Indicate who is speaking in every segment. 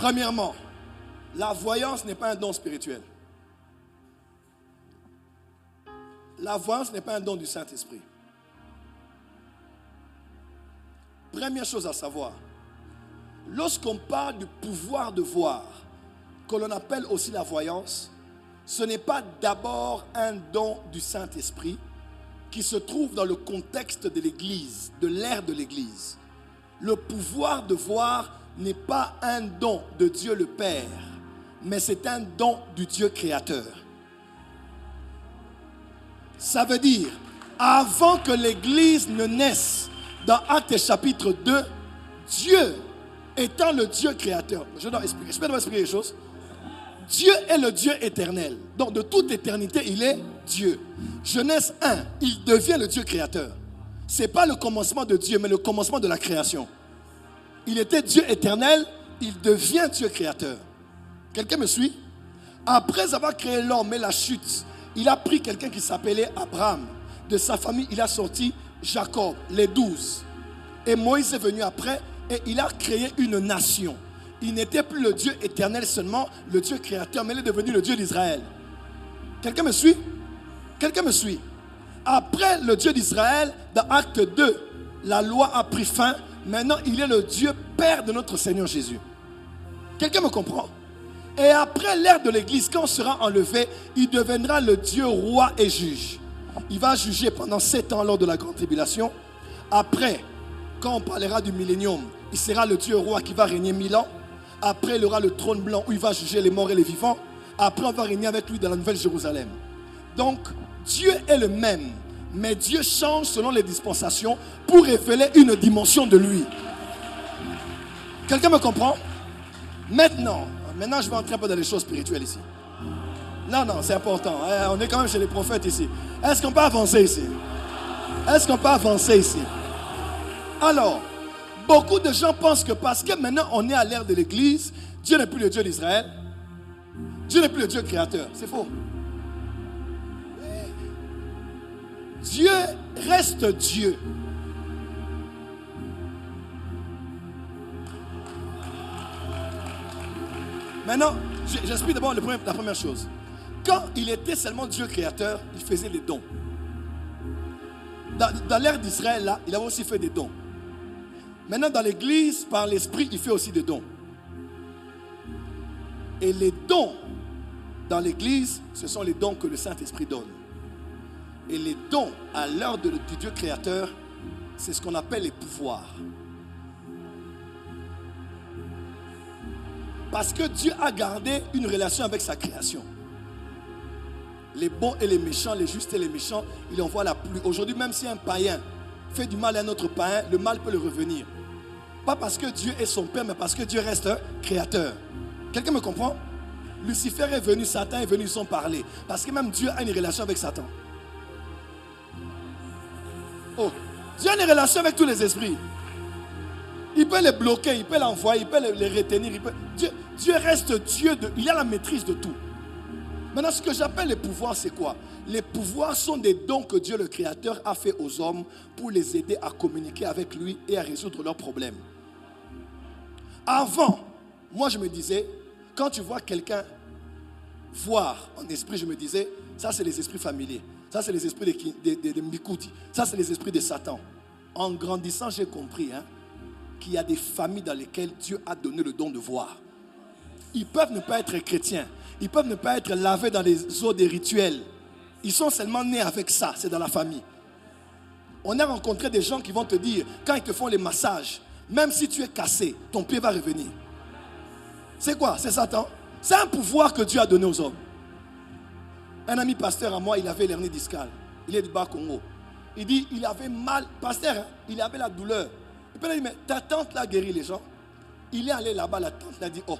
Speaker 1: Premièrement, la voyance n'est pas un don spirituel. La voyance n'est pas un don du Saint-Esprit. Première chose à savoir, lorsqu'on parle du pouvoir de voir, que l'on appelle aussi la voyance, ce n'est pas d'abord un don du Saint-Esprit qui se trouve dans le contexte de l'Église, de l'ère de l'Église. Le pouvoir de voir n'est pas un don de Dieu le Père, mais c'est un don du Dieu créateur. Ça veut dire, avant que l'Église ne naisse, dans Actes chapitre 2, Dieu étant le Dieu créateur. Je dois expliquer les choses. Dieu est le Dieu éternel. Donc de toute éternité, il est Dieu. Genèse 1, il devient le Dieu créateur. Ce n'est pas le commencement de Dieu, mais le commencement de la création. Il était Dieu éternel, il devient Dieu créateur. Quelqu'un me suit? Après avoir créé l'homme et la chute, il a pris quelqu'un qui s'appelait Abraham. De sa famille, il a sorti Jacob, les 12. Et Moïse est venu après et il a créé une nation. Il n'était plus le Dieu éternel seulement, le Dieu créateur, mais il est devenu le Dieu d'Israël. Quelqu'un me suit? Quelqu'un me suit? Après le Dieu d'Israël, dans Acte 2, la loi a pris fin. Maintenant, il est le Dieu Père de notre Seigneur Jésus. Quelqu'un me comprend? Et après l'ère de l'Église, quand on sera enlevé, il deviendra le Dieu roi et juge. Il va juger pendant 7 ans lors de la grande tribulation. Après, quand on parlera du millénium, il sera le Dieu roi qui va régner 1000 ans. Après, il aura le trône blanc où il va juger les morts et les vivants. Après, on va régner avec lui dans la Nouvelle Jérusalem. Donc, Dieu est le même, mais Dieu change selon les dispensations pour révéler une dimension de lui. Quelqu'un me comprend? Maintenant, je vais entrer un peu dans les choses spirituelles ici. Non, c'est important. On est quand même chez les prophètes ici. Est-ce qu'on peut avancer ici? Est-ce qu'on peut avancer ici? Alors, beaucoup de gens pensent que parce que maintenant on est à l'ère de l'Église, Dieu n'est plus le Dieu d'Israël. Dieu n'est plus le Dieu créateur. C'est faux. Dieu reste Dieu. Maintenant, j'explique d'abord la première chose. Quand il était seulement Dieu créateur, il faisait des dons. Dans l'ère d'Israël, là, il avait aussi fait des dons. Maintenant, dans l'Église, par l'Esprit, il fait aussi des dons. Et les dons dans l'Église, ce sont les dons que le Saint-Esprit donne. Et les dons à l'heure du Dieu créateur, c'est ce qu'on appelle les pouvoirs. Parce que Dieu a gardé une relation avec sa création. Les bons et les méchants, les justes et les méchants, il envoie la pluie. Aujourd'hui, même si un païen fait du mal à un autre païen, le mal peut le revenir. Pas parce que Dieu est son Père, mais parce que Dieu reste créateur. Quelqu'un me comprend? Lucifer est venu, Satan est venu sans parler. Parce que même Dieu a une relation avec Satan. Oh, Dieu a une relation avec tous les esprits. Il peut les bloquer, il peut l'envoyer, il peut les retenir. Dieu reste Dieu, il a la maîtrise de tout. Maintenant, ce que j'appelle les pouvoirs, c'est quoi? Les pouvoirs sont des dons que Dieu le Créateur a fait aux hommes pour les aider à communiquer avec lui et à résoudre leurs problèmes. Avant, moi je me disais, quand tu vois quelqu'un voir en esprit, je me disais, ça c'est les esprits familiers. Ça c'est les esprits de Mikouti. Ça c'est les esprits de Satan. En grandissant, j'ai compris qu'il y a des familles dans lesquelles Dieu a donné le don de voir. Ils peuvent ne pas être chrétiens. Ils peuvent ne pas être lavés dans les eaux des rituels. Ils sont seulement nés avec ça. C'est dans la famille. On a rencontré des gens qui vont te dire, quand ils te font les massages, même si tu es cassé, ton pied va revenir. C'est quoi? C'est Satan. C'est un pouvoir que Dieu a donné aux hommes. Un ami pasteur à moi, il avait l'hernie discale. Il est du Bas-Congo. Il dit, il avait mal. Pasteur, il avait la douleur. Et puis il a dit, mais ta tante l'a guéri les gens. Il est allé là-bas, la tante l'a dit, oh,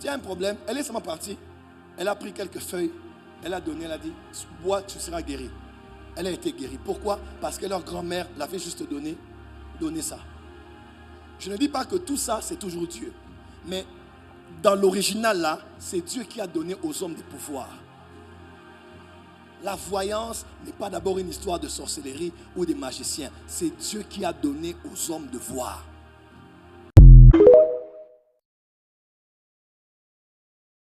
Speaker 1: tu as un problème. Elle est seulement partie. Elle a pris quelques feuilles. Elle a donné, elle a dit, bois, tu seras guéri. Elle a été guérie. Pourquoi? Parce que leur grand-mère l'avait juste donné ça. Je ne dis pas que tout ça, c'est toujours Dieu. Mais dans l'original là, c'est Dieu qui a donné aux hommes des pouvoirs. La voyance n'est pas d'abord une histoire de sorcellerie ou des magiciens. C'est Dieu qui a donné aux hommes de voir.